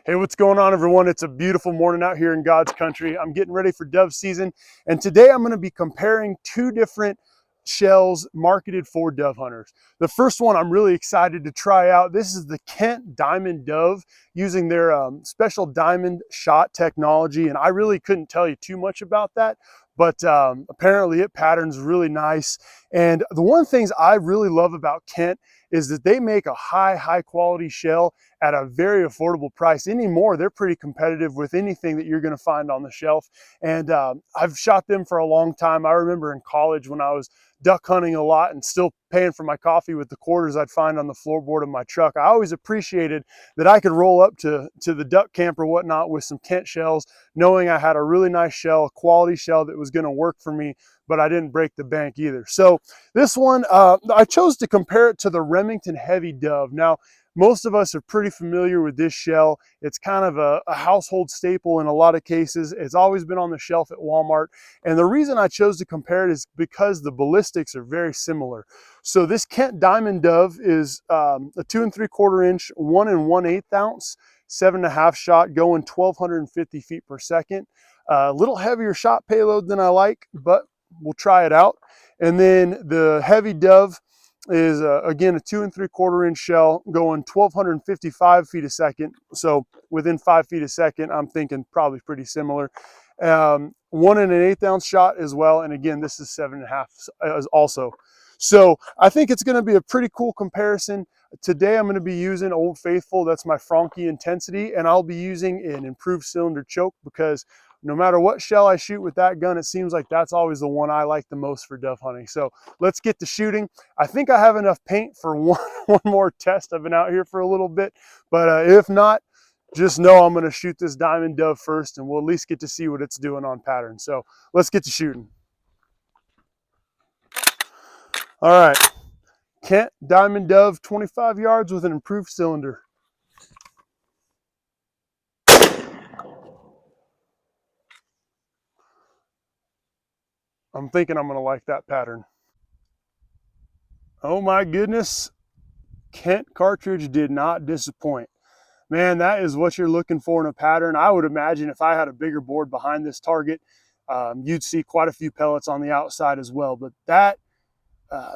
Hey, what's going on, everyone? It's a beautiful morning out here in God's country. I'm getting ready for dove season, and today I'm going to be comparing two different shells marketed for dove hunters. The first one I'm really excited to try out. This is the Kent Diamond Dove using their special diamond shot technology, and I really couldn't tell you too much about that, but apparently it patterns really nice. And the one things I really love about Kent is that they make a high quality shell at a very affordable price. Anymore, they're pretty competitive with anything that you're going to find on the shelf. And I've shot them for a long time. I remember in college when I was duck hunting a lot and still paying for my coffee with the quarters I'd find on the floorboard of my truck. I always appreciated that I could roll up to the duck camp or whatnot with some Kent shells, knowing I had a really nice shell, a quality shell that was going to work for me, but I didn't break the bank either. So this one, I chose to compare it to the Remington Heavy Dove. Now, most of us are pretty familiar with this shell. It's kind of a household staple in a lot of cases. It's always been on the shelf at Walmart. And the reason I chose to compare it is because the ballistics are very similar. So this Kent Diamond Dove is a 2 3/4 inch, 1 1/8 ounce, 7.5 shot going 1,250 feet per second. A little heavier shot payload than I like, but we'll try it out. And then the Heavy Dove is again a 2 3/4 inch shell going 1,255 feet a second. So within 5 feet a second, I'm thinking probably pretty similar. 1 1/8 ounce shot as well. And again, this is 7.5 also. So I think it's going to be a pretty cool comparison. Today I'm going to be using Old Faithful. That's my Franke intensity, and I'll be using an improved cylinder choke because no matter what shell I shoot with that gun, it seems like that's always the one I like the most for dove hunting. So let's get to shooting. I think I have enough paint for one more test. I've been out here for a little bit, but if not, just know I'm going to shoot this Diamond Dove first, and we'll at least get to see what it's doing on pattern. So let's get to shooting. All right, Kent Diamond Dove, 25 yards with an improved cylinder. I'm thinking I'm going to like that pattern. Oh my goodness, Kent cartridge did not disappoint. Man, that is what you're looking for in a pattern. I would imagine if I had a bigger board behind this target, you'd see quite a few pellets on the outside as well. But that,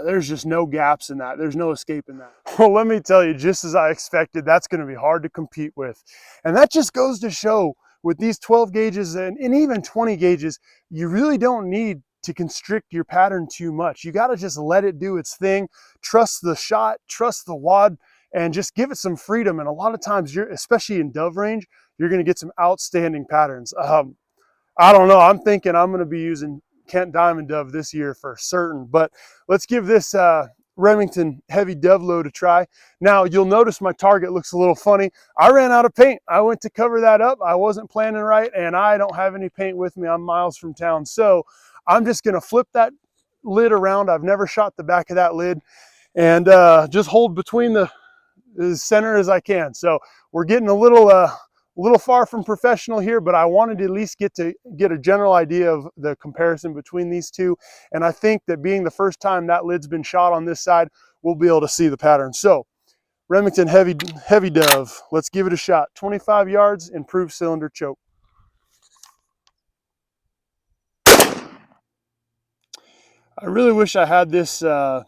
there's just no gaps in that. There's no escaping that. Well, let me tell you, just as I expected, that's going to be hard to compete with. And that just goes to show with these 12 gauges and even 20 gauges, you really don't need to constrict your pattern too much. You got to just let it do its thing. Trust the shot, trust the wad, and just give it some freedom. And a lot of times, especially in dove range, you're going to get some outstanding patterns. I don't know. I'm thinking I'm going to be using Kent Diamond Dove this year for certain. But let's give this Remington Heavy Dove load a try. Now, you'll notice my target looks a little funny. I ran out of paint. I went to cover that up. I wasn't planning right, and I don't have any paint with me. I'm miles from town. So I'm just going to flip that lid around. I've never shot the back of that lid. And just hold between the as center as I can. So we're getting a little far from professional here, but I wanted to at least get a general idea of the comparison between these two. And I think that being the first time that lid's been shot on this side, we'll be able to see the pattern. So Remington Heavy Dove, let's give it a shot. 25 yards, improved cylinder choke. I really wish I had this on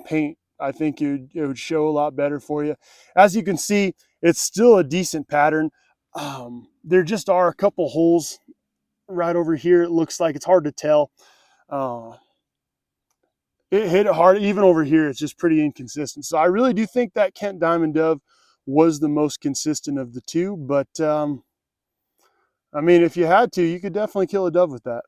paint. I think it would show a lot better for you. As you can see, it's still a decent pattern. There just are a couple holes right over here. It looks like it's hard to tell. It hit it hard. Even over here, it's just pretty inconsistent. So I really do think that Kent Diamond Dove was the most consistent of the two. But I mean, if you had to, you could definitely kill a dove with that.